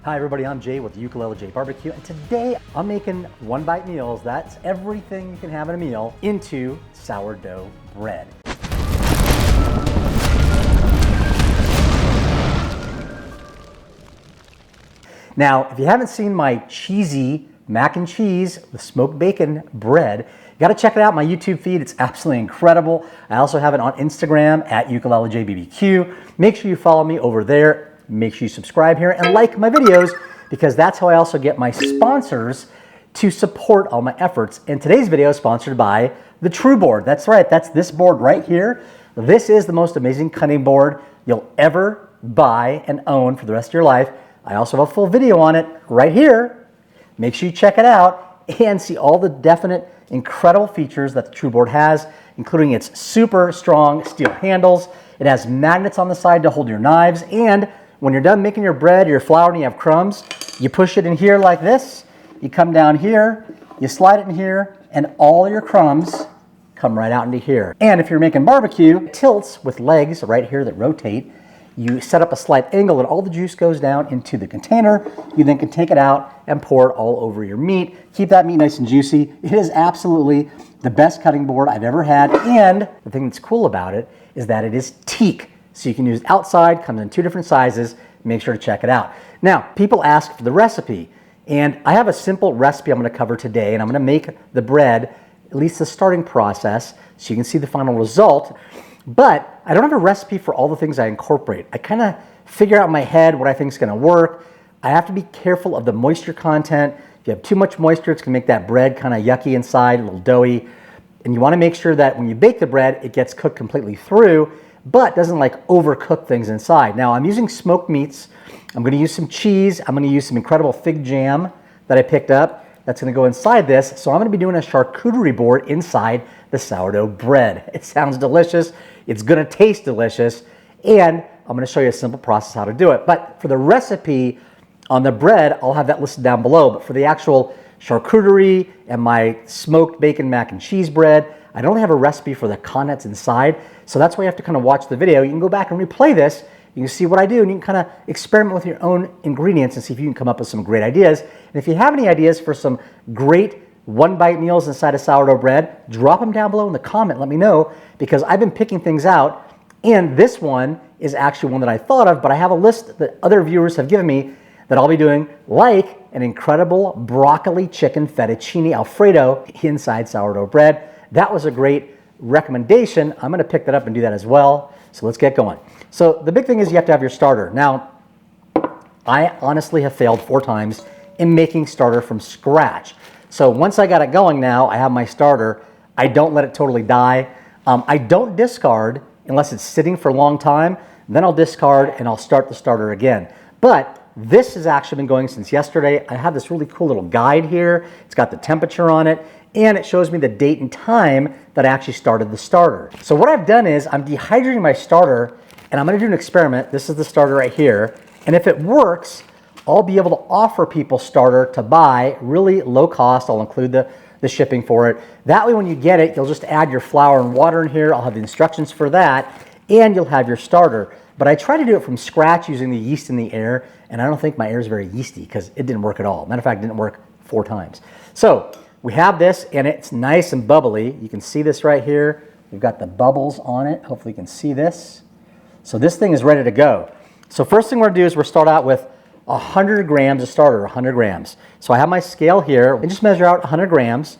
Hi everybody, I'm Jay with Ukulele J Barbecue, and today I'm making one bite meals, that's everything you can have in a meal, into sourdough bread. Now, if you haven't seen my cheesy mac and cheese with smoked bacon bread, you gotta check it out, my YouTube feed, it's absolutely incredible. I also have it on Instagram at ukulelejbbq. Make sure you follow me over there. Make sure you subscribe here and like my videos, because that's how I also get my sponsors to support all my efforts. And today's video is sponsored by the True Board. That's right, that's this board right here. This is the most amazing cutting board you'll ever buy and own for the rest of your life. I also have a full video on it right here. Make sure you check it out and see all the definite incredible features that the True Board has, including its super strong steel handles. It has magnets on the side to hold your knives, and when you're done making your bread or your flour and you have crumbs, you push it in here like this, you come down here, you slide it in here, and all your crumbs come right out into here. And if you're making barbecue, it tilts with legs right here that rotate. You set up a slight angle and all the juice goes down into the container. You then can take it out and pour it all over your meat. Keep that meat nice and juicy. It is absolutely the best cutting board I've ever had. And the thing that's cool about it is that it is teak. So you can use outside, comes in 2 different sizes. Make sure to check it out. Now, people ask for the recipe, and I have a simple recipe I'm going to cover today, and I'm going to make the bread, at least the starting process, so you can see the final result. But I don't have a recipe for all the things I incorporate. I kind of figure out in my head what I think is going to work. I have to be careful of the moisture content. If you have too much moisture, it's going to make that bread kind of yucky inside, a little doughy. And you want to make sure that when you bake the bread, it gets cooked completely through, but doesn't like overcook things inside. Now I'm using smoked meats. I'm going to use some cheese. I'm going to use some incredible fig jam that I picked up. That's going to go inside this. So I'm going to be doing a charcuterie board inside the sourdough bread. It sounds delicious. It's going to taste delicious. And I'm going to show you a simple process how to do it. But for the recipe on the bread, I'll have that listed down below. But for the actual charcuterie and my smoked bacon mac and cheese bread, I don't have a recipe for the contents inside, so that's why you have to kind of watch the video. You can go back and replay this, you can see what I do, and you can kind of experiment with your own ingredients and see if you can come up with some great ideas. And if you have any ideas for some great one-bite meals inside of sourdough bread, drop them down below in the comment, let me know, because I've been picking things out, and this one is actually one that I thought of, but I have a list that other viewers have given me that I'll be doing, like an incredible broccoli chicken fettuccine Alfredo inside sourdough bread. That was a great recommendation. I'm going to pick that up and do that as well. So let's get going. So the big thing is you have to have your starter. Now, I honestly have failed 4 times in making starter from scratch. So once I got it going now, I have my starter. I don't let it totally die. I don't discard unless it's sitting for a long time. Then I'll discard and I'll start the starter again. But this has actually been going since yesterday. I have this really cool little guide here. It's got the temperature on it, and it shows me the date and time that I actually started the starter. So what I've done is I'm dehydrating my starter, and I'm going to do an experiment. This is the starter right here, and if it works, I'll be able to offer people starter to buy, really low cost. I'll include the shipping for it. That way when you get it, you'll just add your flour and water in here. I'll have the instructions for that, and you'll have your starter. But I try to do it from scratch using the yeast in the air, and I don't think my air is very yeasty because it didn't work at all. Matter of fact, it didn't work 4 times. So we have this, and it's nice and bubbly. You can see this right here. We've got the bubbles on it. Hopefully you can see this. So this thing is ready to go. So first thing we're going to do is we'll start out with 100 grams of starter, 100 grams. So I have my scale here, and just measure out 100 grams.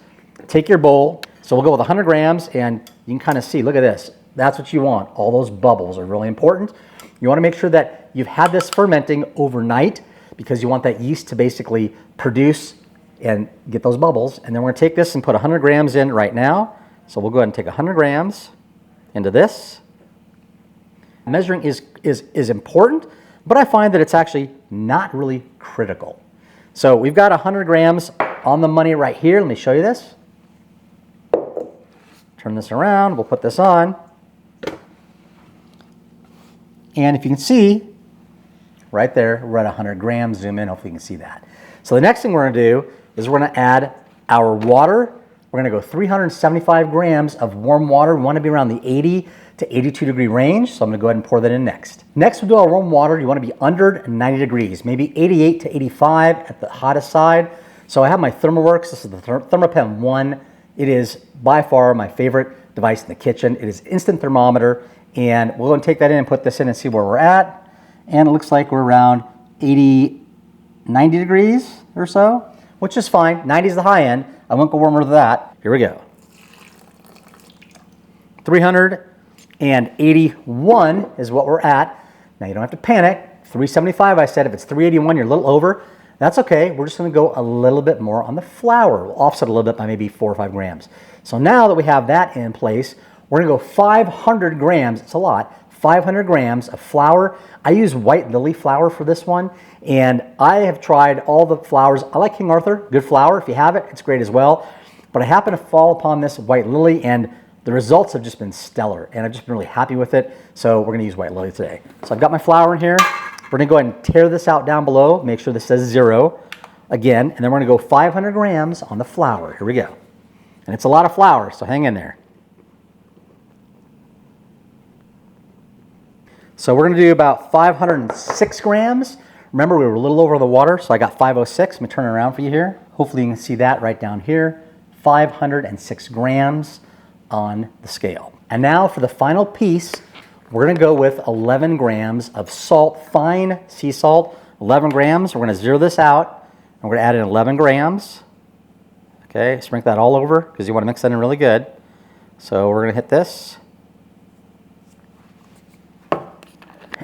Take your bowl. So we'll go with 100 grams, and you can kind of see, look at this. That's what you want. All those bubbles are really important. You want to make sure that you've had this fermenting overnight, because you want that yeast to basically produce and get those bubbles. And then we're going to take this and put 100 grams in right now. So we'll go ahead and take 100 grams into this. Measuring is important, but I find that it's actually not really critical. So we've got 100 grams on the money right here. Let me show you this. Turn this around. We'll put this on. And if you can see, right there, we're at 100 grams. Zoom in, hopefully you can see that. So the next thing we're going to do is we're going to add our water We're gonna go 375 grams of warm water. We wanna be around the 80 to 82 degree range, so I'm gonna go ahead and pour that in next. Next, we'll do our warm water. You wanna be under 90 degrees, maybe 88 to 85 at the hottest side. So I have my ThermoWorks. This is the ThermoPen 1. It is by far my favorite device in the kitchen. It is instant thermometer, and we'll go and take that in and put this in and see where we're at. And it looks like we're around 80, 90 degrees or so, which is fine. 90 is the high end. I won't go warmer than that. Here we go. 381 is what we're at. Now you don't have to panic. 375 I said. If it's 381, you're a little over. That's okay. We're just gonna go a little bit more on the flour. We'll offset a little bit by maybe 4 or 5 grams. So now that we have that in place, we're gonna go 500 grams, it's a lot, 500 grams of flour. I use white lily flour for this one, and I have tried all the flours. I like King Arthur, good flour. If you have it, it's great as well. But I happen to fall upon this white lily, and the results have just been stellar, and I've just been really happy with it. So we're gonna use white lily today. So I've got my flour in here. We're gonna go ahead and tear this out down below, make sure this says 0 again, and then we're gonna go 500 grams on the flour. Here we go. And it's a lot of flour, so hang in there. So we're gonna do about 506 grams. Remember, we were a little over the water, so I got 506. Let me turn it around for you here. Hopefully you can see that right down here. 506 grams on the scale. And now for the final piece, we're gonna go with 11 grams of salt, fine sea salt, 11 grams. We're gonna zero this out, and we're gonna add in 11 grams. Okay, sprinkle that all over, because you wanna mix that in really good. So we're gonna hit this.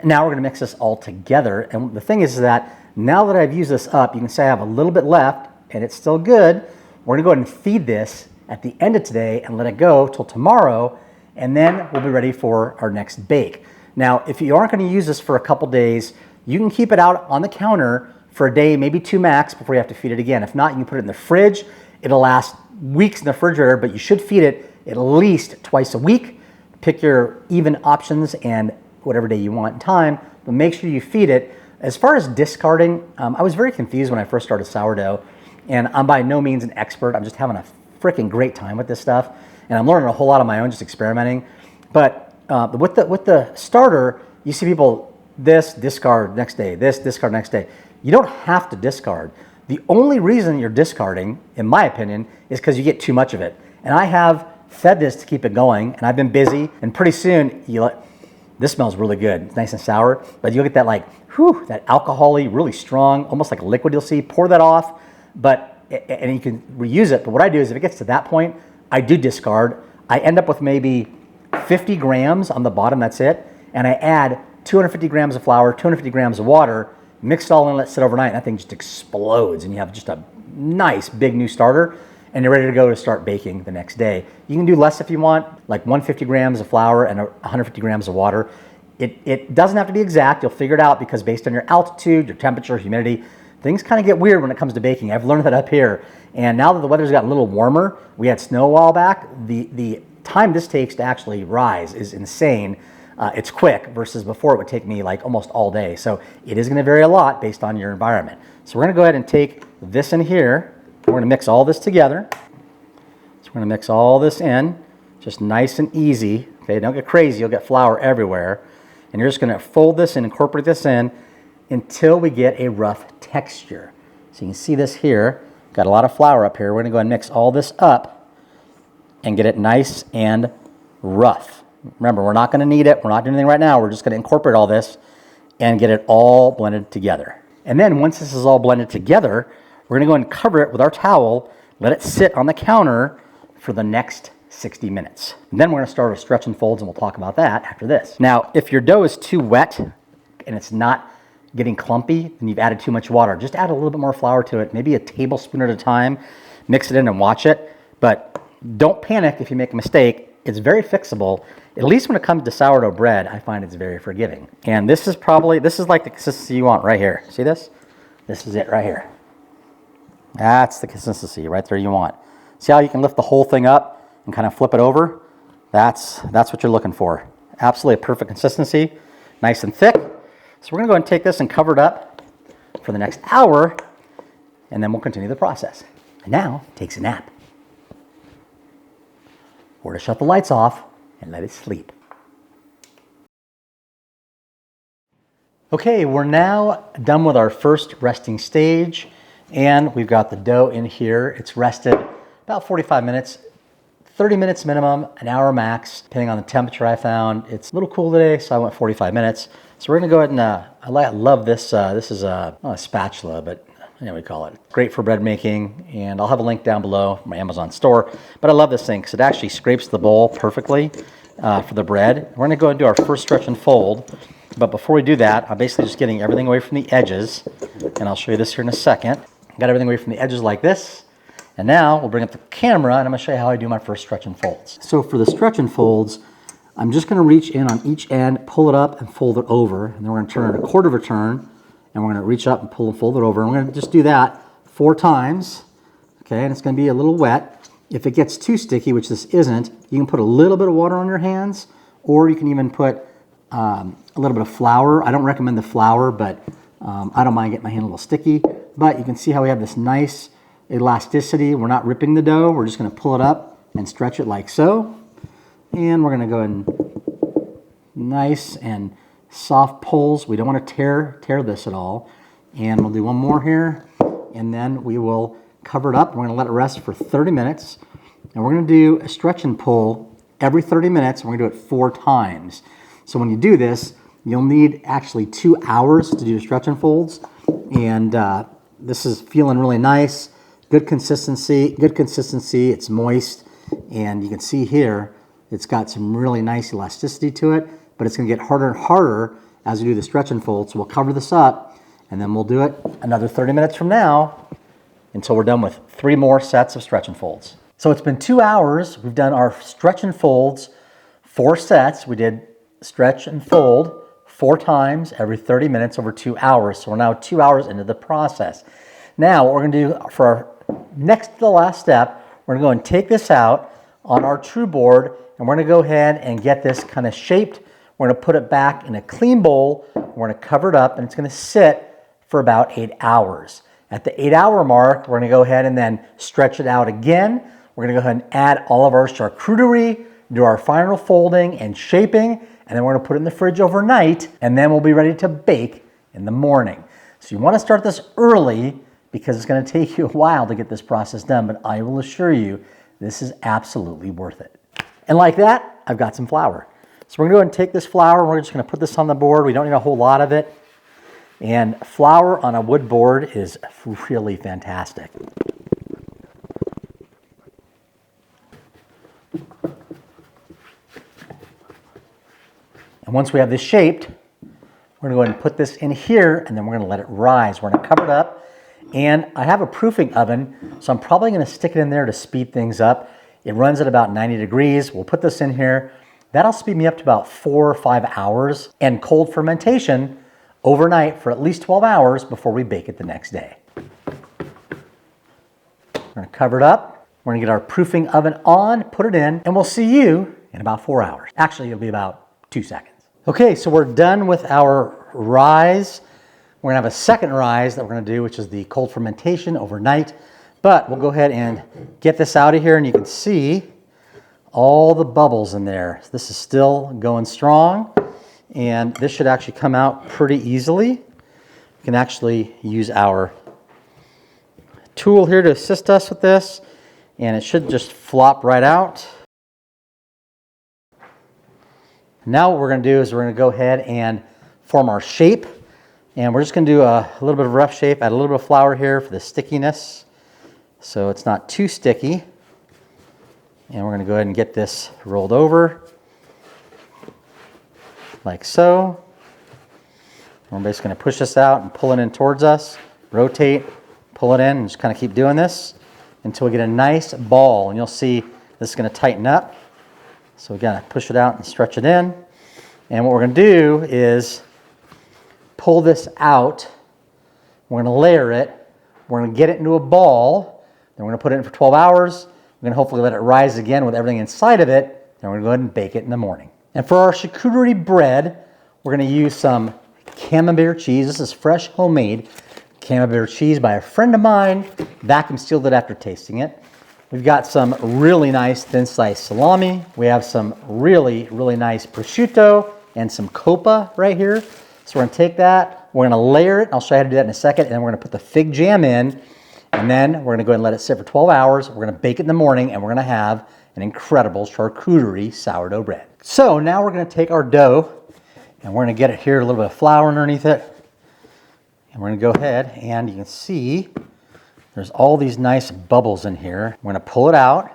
Now we're gonna mix this all together. And the thing is that now that I've used this up, you can say I have a little bit left, and it's still good. We're gonna go ahead and feed this at the end of today and let it go till tomorrow, and then we'll be ready for our next bake. Now, if you aren't gonna use this for a couple days, you can keep it out on the counter for a day, maybe 2 max, before you have to feed it again. If not, you can put it in the fridge. It'll last weeks in the refrigerator, but you should feed it at least twice a week. Pick your even options and whatever day you want in time, but make sure you feed it. As far as discarding, I was very confused when I first started sourdough, and I'm by no means an expert. I'm just having a freaking great time with this stuff. And I'm learning a whole lot on my own, just experimenting. But with the starter, you see people, this, discard next day, this, discard next day. You don't have to discard. The only reason you're discarding, in my opinion, is because you get too much of it. And I have fed this to keep it going, and I've been busy, and pretty soon, this smells really good. It's nice and sour, but you'll get that that alcohol-y, really strong, almost like a liquid you'll see. Pour that off, and you can reuse it. But what I do is if it gets to that point, I do discard. I end up with maybe 50 grams on the bottom, that's it. And I add 250 grams of flour, 250 grams of water, mix it all in, let it sit overnight, and that thing just explodes. And you have just a nice big new starter, and you're ready to go to start baking the next day. You can do less if you want, like 150 grams of flour and 150 grams of water. It doesn't have to be exact. You'll figure it out, because based on your altitude, your temperature, humidity, things kind of get weird when it comes to baking. I've learned that up here. And now that the weather's gotten a little warmer, we had snow a while back, the time this takes to actually rise is insane. It's quick versus before it would take me like almost all day. So it is gonna vary a lot based on your environment. So we're gonna go ahead and take this in here. We're gonna mix all this together. So we're gonna mix all this in, just nice and easy. Okay, don't get crazy, you'll get flour everywhere. And you're just gonna fold this and incorporate this in until we get a rough texture. So you can see this here. Got a lot of flour up here. We're gonna go and mix all this up and get it nice and rough. Remember, we're not gonna knead it. We're not doing anything right now. We're just gonna incorporate all this and get it all blended together. And then once this is all blended together, we're gonna go and cover it with our towel, let it sit on the counter for the next 60 minutes. And then we're gonna start with stretch and folds, and we'll talk about that after this. Now, if your dough is too wet and it's not getting clumpy, then you've added too much water. Just add a little bit more flour to it, maybe a tablespoon at a time. Mix it in and watch it. But don't panic if you make a mistake. It's very fixable. At least when it comes to sourdough bread, I find it's very forgiving. And this is like the consistency you want right here. See this? This is it right here. That's the consistency right there you want. See how you can lift the whole thing up and kind of flip it over? That's what you're looking for. Absolutely a perfect consistency, nice and thick. So we're gonna go ahead and take this and cover it up for the next hour, and then we'll continue the process. And now, takes a nap. or to shut the lights off and let it sleep. Okay, we're now done with our first resting stage, and we've got the dough in here. It's rested about 45 minutes, 30 minutes minimum, an hour max, depending on the temperature I found. It's a little cool today, so I went 45 minutes. So we're gonna go ahead and, I love this. This is not a spatula, but you know what we call it. Great for bread making, and I'll have a link down below from my Amazon store. But I love this thing because it actually scrapes the bowl perfectly for the bread. We're gonna go and do our first stretch and fold. But before we do that, I'm basically just getting everything away from the edges, and I'll show you this here in a second. Got everything away from the edges like this. And now we'll bring up the camera and I'm gonna show you how I do my first stretch and folds. So for the stretch and folds, I'm just gonna reach in on each end, pull it up and fold it over. And then we're gonna turn it a quarter of a turn and we're gonna reach up and pull and fold it over. And we're gonna just do that 4 times, okay? And it's gonna be a little wet. If it gets too sticky, which this isn't, you can put a little bit of water on your hands, or you can even put a little bit of flour. I don't recommend the flour, but I don't mind getting my hand a little sticky. But you can see how we have this nice elasticity. We're not ripping the dough. We're just going to pull it up and stretch it like so. And we're going to go and nice and soft pulls. We don't want to tear this at all. And we'll do one more here. And then we will cover it up. We're going to let it rest for 30 minutes. And we're going to do a stretch and pull every 30 minutes. We're going to do it 4 times. So when you do this, you'll need actually 2 hours to do your stretch and folds. And this is feeling really nice. Good consistency, it's moist, and you can see here, it's got some really nice elasticity to it, but it's gonna get harder and harder as we do the stretch and fold. So we'll cover this up, and then we'll do it another 30 minutes from now until we're done with 3 more sets of stretch and folds. So it's been 2 hours. We've done our stretch and folds, 4 sets. We did stretch and fold 4 times every 30 minutes over 2 hours. So we're now 2 hours into the process. Now what we're gonna do for our next to the last step, we're gonna go and take this out on our true board, and we're gonna go ahead and get this kind of shaped. We're gonna put it back in a clean bowl. We're gonna cover it up, and it's gonna sit for about 8 hours. At the 8-hour mark, we're gonna go ahead and then stretch it out again. We're gonna go ahead and add all of our charcuterie, do our final folding and shaping, and then we're gonna put it in the fridge overnight, and then we'll be ready to bake in the morning. So you wanna start this early because it's gonna take you a while to get this process done, but I will assure you, this is absolutely worth it. And like that, I've got some flour. So we're gonna go ahead and take this flour, and we're just gonna put this on the board. We don't need a whole lot of it. And flour on a wood board is really fantastic. And once we have this shaped, we're gonna go ahead and put this in here, and then we're gonna let it rise. We're gonna cover it up, and I have a proofing oven, so I'm probably gonna stick it in there to speed things up. It runs at about 90 degrees. We'll put this in here. That'll speed me up to about 4 or 5 hours, and cold fermentation overnight for at least 12 hours before we bake it the next day. We're gonna cover it up. We're gonna get our proofing oven on, put it in, and we'll see you in about 4 hours. Actually, it'll be about 2 seconds. Okay, so we're done with our rise. We're gonna have a second rise that we're gonna do, which is the cold fermentation overnight. But we'll go ahead and get this out of here, and you can see all the bubbles in there. This is still going strong, and this should actually come out pretty easily. We can actually use our tool here to assist us with this, and it should just flop right out. Now what we're going to do is we're going to go ahead and form our shape, and we're just going to do a little bit of rough shape, add a little bit of flour here for the stickiness so it's not too sticky. And we're going to go ahead and get this rolled over like so. We're basically going to push this out and pull it in towards us, rotate, pull it in, and just kind of keep doing this until we get a nice ball. And you'll see this is going to tighten up. So we got to push it out and stretch it in. And what we're going to do is pull this out. We're going to layer it. We're going to get it into a ball. Then we're going to put it in for 12 hours. We're going to hopefully let it rise again with everything inside of it. Then we're going to go ahead and bake it in the morning. And for our charcuterie bread, we're going to use some Camembert cheese. This is fresh homemade Camembert cheese by a friend of mine. Vacuum sealed it after tasting it. We've got some really nice thin sliced salami. We have some really, really nice prosciutto and some copppa right here. So we're gonna take that, we're gonna layer it. I'll show you how to do that in a second. And then we're gonna put the fig jam in. And then we're gonna go ahead and let it sit for 12 hours. We're gonna bake it in the morning and we're gonna have an incredible charcuterie sourdough bread. So now we're gonna take our dough and we're gonna get it here, a little bit of flour underneath it. And we're gonna go ahead and you can see there's all these nice bubbles in here. We're gonna pull it out.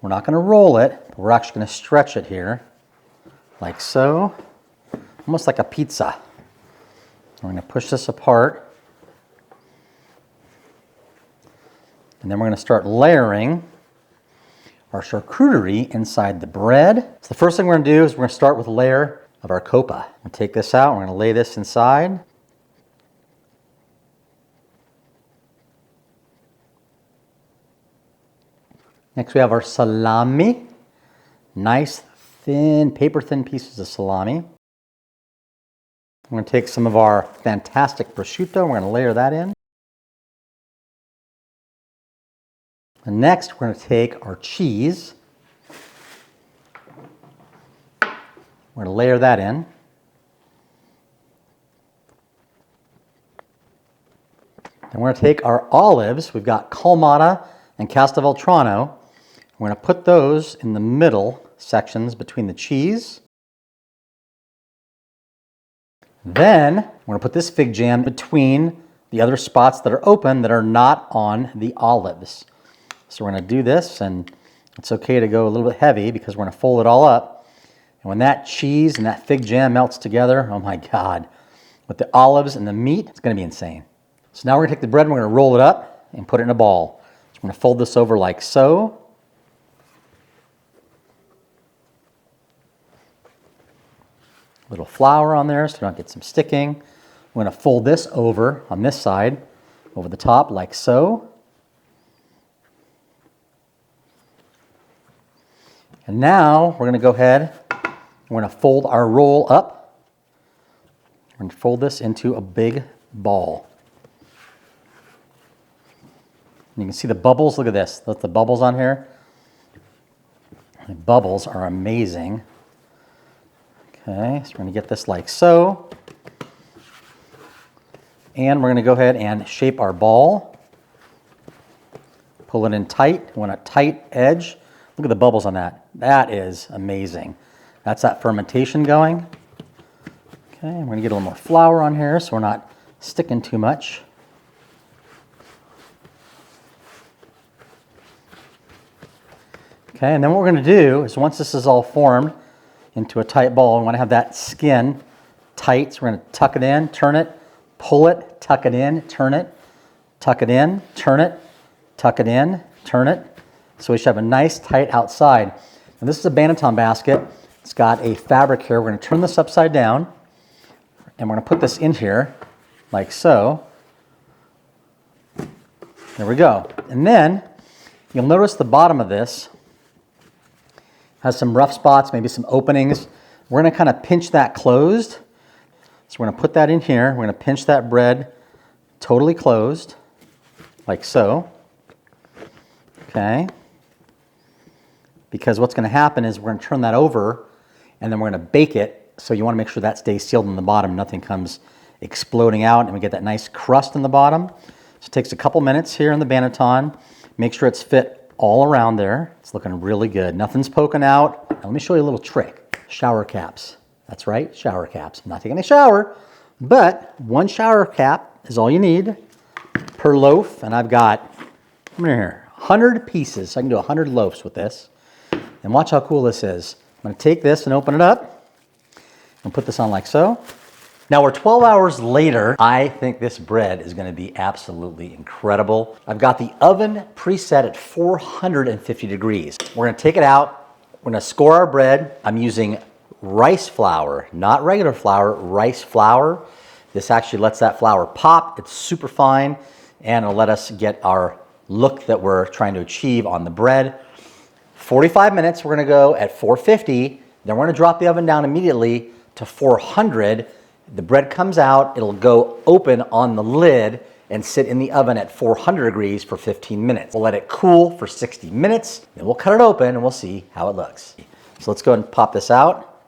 We're not gonna roll it, but we're actually gonna stretch it here, like so, almost like a pizza. We're gonna push this apart. And then we're gonna start layering our charcuterie inside the bread. So the first thing we're gonna do is we're gonna start with a layer of our copppa. We'll take this out, we're gonna lay this inside. Next we have our salami. Nice thin, paper thin pieces of salami. I'm gonna take some of our fantastic prosciutto, we're gonna layer that in. And next, we're going to take our cheese. We're going to layer that in. Then we're going to take our olives. We've got Kalamata and Castelvetrano. We're going to put those in the middle sections between the cheese. Then we're going to put this fig jam between the other spots that are open that are not on the olives. So we're going to do this, and it's okay to go a little bit heavy because we're going to fold it all up. And when that cheese and that fig jam melts together, oh my God, with the olives and the meat, it's going to be insane. So now we're going to take the bread and we're going to roll it up and put it in a ball. So we're going to fold this over like so. A little flour on there so we don't get some sticking. We're going to fold this over on this side, over the top like so. And now we're going to go ahead, we're going to fold our roll up. We're going to fold this into a big ball. And you can see the bubbles, look at this, look at the bubbles on here. The bubbles are amazing. Okay, so we're going to get this like so. And we're going to go ahead and shape our ball. Pull it in tight, we want a tight edge. Look at the bubbles on that. That is amazing. That's that fermentation going. Okay, we're gonna get a little more flour on here so we're not sticking too much. Okay, and then what we're gonna do is once this is all formed into a tight ball, we wanna have that skin tight. So we're gonna tuck it in, turn it, pull it, tuck it in, turn it, tuck it in, turn it, tuck it in, turn it. So we should have a nice tight outside. And this is a banneton basket. It's got a fabric here. We're going to turn this upside down and we're going to put this in here like so. There we go. And then you'll notice the bottom of this has some rough spots, maybe some openings. We're going to kind of pinch that closed. So we're going to put that in here. We're going to pinch that bread totally closed like so. Okay. Because what's going to happen is we're going to turn that over and then we're going to bake it. So you want to make sure that stays sealed in the bottom. Nothing comes exploding out and we get that nice crust in the bottom. So it takes a couple minutes here in the banneton. Make sure it's fit all around there. It's looking really good. Nothing's poking out. Now let me show you a little trick. Shower caps. That's right, shower caps. I'm not taking a shower, but one shower cap is all you need per loaf. And I've got, come here, 100 pieces. So I can do 100 loaves with this. And watch how cool this is. I'm going to take this and open it up and put this on like so. Now we're 12 hours later. I think this bread is going to be absolutely incredible. I've got the oven preset at 450 degrees. We're going to take it out. We're going to score our bread. I'm using rice flour, not regular flour, rice flour. This actually lets that flour pop. It's super fine and it'll let us get our look that we're trying to achieve on the bread. 45 minutes, we're gonna go at 450, then we're gonna drop the oven down immediately to 400. The bread comes out, it'll go open on the lid, and sit in the oven at 400 degrees for 15 minutes. We'll let it cool for 60 minutes, then we'll cut it open and we'll see how it looks. So let's go ahead and pop this out.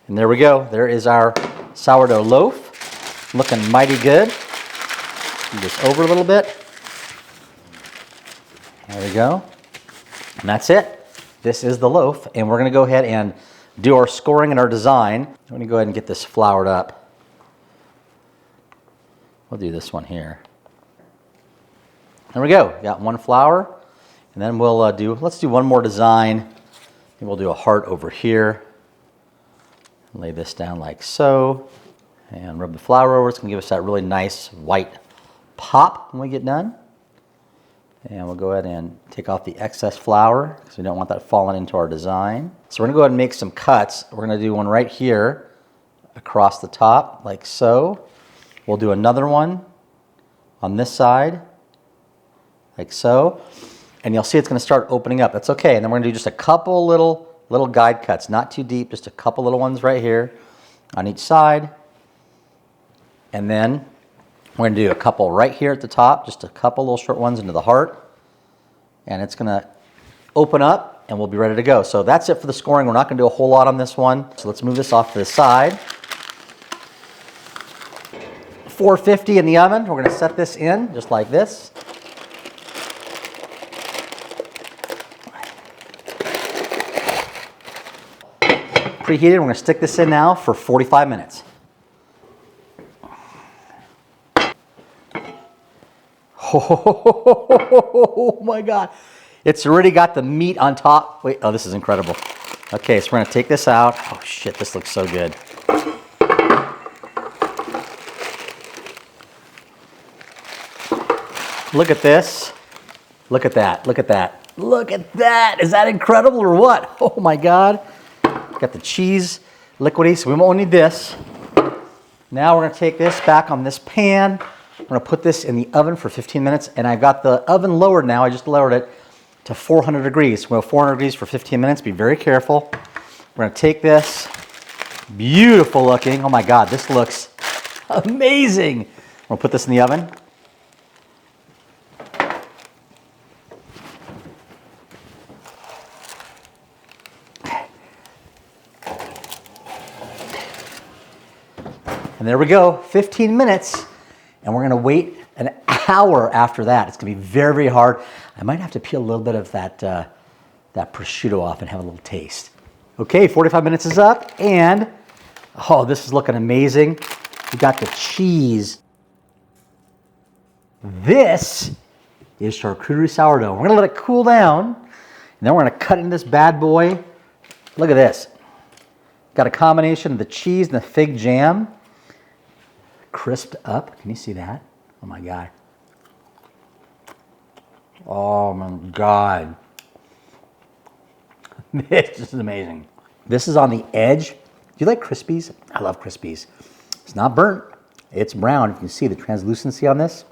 And there we go. There is our sourdough loaf, looking mighty good. Move this over a little bit. There we go. And that's it. This is the loaf, and we're going to go ahead and do our scoring and our design. I'm going to go ahead and get this floured up. We'll do this one here. There we go. Got one flour, and then we'll let's do one more design. And we'll do a heart over here. Lay this down like so, and rub the flour over. It's going to give us that really nice white pop when we get done. And we'll go ahead and take off the excess flour because we don't want that falling into our design. So we're going to go ahead and make some cuts. We're going to do one right here across the top like so. We'll do another one on this side like so. And you'll see it's going to start opening up. That's okay. And then we're going to do just a couple little guide cuts, not too deep, just a couple little ones right here on each side. And then we're going to do a couple right here at the top, just a couple little short ones into the heart. And it's going to open up and we'll be ready to go. So that's it for the scoring. We're not going to do a whole lot on this one. So let's move this off to the side. 450 in the oven. We're going to set this in just like this. Preheated. We're going to stick this in now for 45 minutes. Oh my God. It's already got the meat on top. Wait, oh, this is incredible. Okay, so we're going to take this out. Oh shit, this looks so good. Look at this. Look at that. Look at that. Look at that. Is that incredible or what? Oh my God. Got the cheese liquidy, so we won't need this. Now we're going to take this back on this pan. We're going to put this in the oven for 15 minutes, and I've got the oven lowered now. I just lowered it to 400 degrees. We'll go 400 degrees for 15 minutes. Be very careful. We're going to take this. Beautiful looking. Oh my God, this looks amazing. We'll put this in the oven. And there we go, 15 minutes, and we're gonna wait an hour after that. It's gonna be very, very hard. I might have to peel a little bit of that prosciutto off and have a little taste. Okay, 45 minutes is up, and oh, this is looking amazing. We got the cheese. This is charcuterie sourdough. We're gonna let it cool down, and then we're gonna cut into this bad boy. Look at this. Got a combination of the cheese and the fig jam. Crisped up. Can you see that? Oh my God. Oh my God. This is amazing. This is on the edge. Do you like Crispies? I love Crispies. It's not burnt. It's brown. You can see the translucency on this.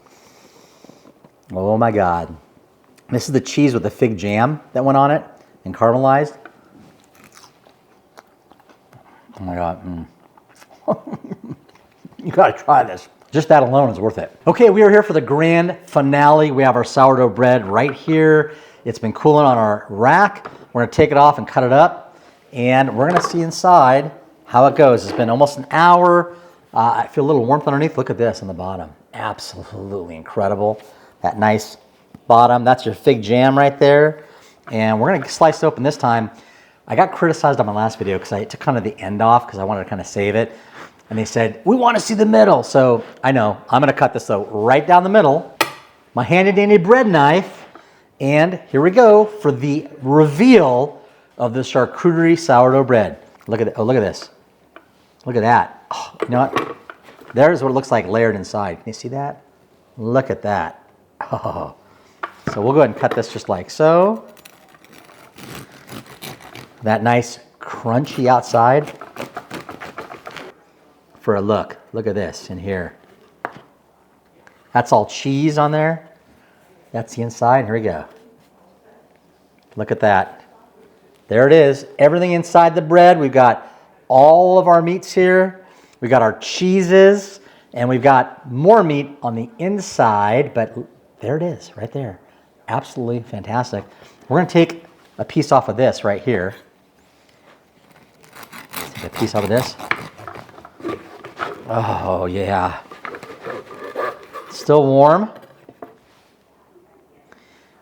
Oh my God. This is the cheese with the fig jam that went on it and caramelized. Oh my God. You gotta try this. Just that alone is worth it. Okay, we are here for the grand finale. We have our sourdough bread right here. It's been cooling on our rack. We're gonna take it off and cut it up, and we're gonna see inside how it goes. It's been almost an hour. I feel a little warmth underneath. Look at this on the bottom. Absolutely incredible. That nice bottom. That's your fig jam right there. And we're gonna slice it open this time. I got criticized on my last video because I took kind of the end off because I wanted to kind of save it. And they said, we want to see the middle. So I know, I'm going to cut this though right down the middle. My handy dandy bread knife. And here we go for the reveal of the charcuterie sourdough bread. Look at it. Oh, look at this. Look at that. Oh, you know what? There's what it looks like layered inside. Can you see that? Look at that. Oh. So we'll go ahead and cut this just like so. That nice crunchy outside. For a look. Look at this in here. That's all cheese on there. That's the inside. Here we go. Look at that. There it is. Everything inside the bread. We've got all of our meats here. We got our cheeses. And we've got more meat on the inside, but there it is, right there. Absolutely fantastic. We're gonna take a piece off of this right here. Take a piece off of this. Oh yeah. Still warm.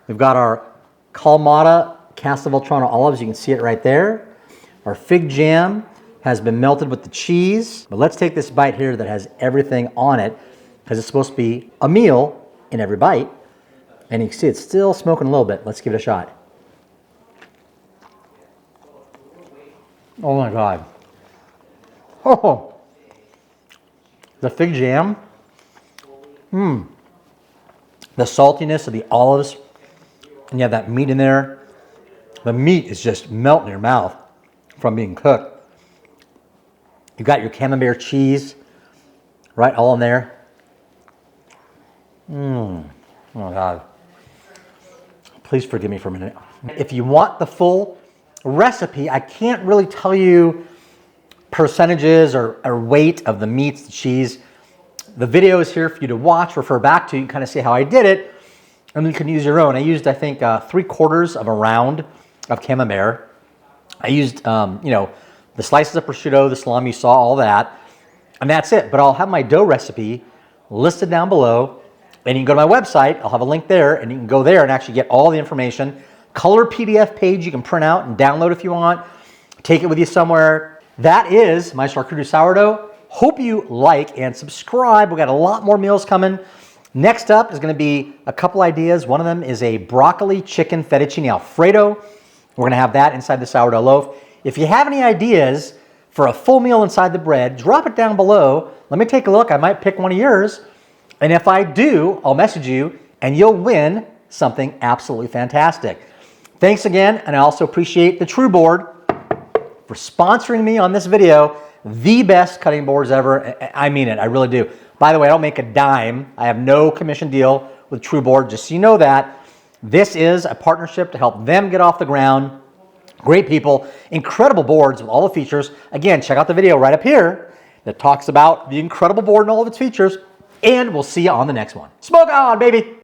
We've got our Kalamata Castelvetrano olives. You can see it right there. Our fig jam has been melted with the cheese. But let's take this bite here that has everything on it, because it's supposed to be a meal in every bite. And you can see it's still smoking a little bit. Let's give it a shot. Oh my God. Oh, the fig jam. The saltiness of the olives. And you have that meat in there. The meat is just melting in your mouth from being cooked. You've got your Camembert cheese, right, all in there. Oh my God. Please forgive me for a minute. If you want the full recipe, I can't really tell you percentages or weight of the meats, the cheese. The video is here for you to watch, refer back to. You can kind of see how I did it, and you can use your own. I used, I think, 3/4 of a round of Camembert. I used, the slices of prosciutto, the salami, you saw all that, and that's it. But I'll have my dough recipe listed down below, and you can go to my website. I'll have a link there, and you can go there and actually get all the information. Color PDF page you can print out and download if you want. Take it with you somewhere. That is my charcuterie sourdough. Hope you like and subscribe. We got a lot more meals coming. Next up is going to be a couple ideas. One of them is a broccoli chicken fettuccine Alfredo. We're going to have that inside the sourdough loaf. If you have any ideas for a full meal inside the bread, drop it down below. Let me take a look. I might pick one of yours. And if I do, I'll message you and you'll win something absolutely fantastic. Thanks again, and I also appreciate the True Board for sponsoring me on this video. The best cutting boards ever. I mean it, I really do. By the way, I don't make a dime. I have no commission deal with True Board, just so you know that. This is a partnership to help them get off the ground. Great people, incredible boards with all the features. Again, check out the video right up here that talks about the incredible board and all of its features. And we'll see you on the next one. Smoke on, baby!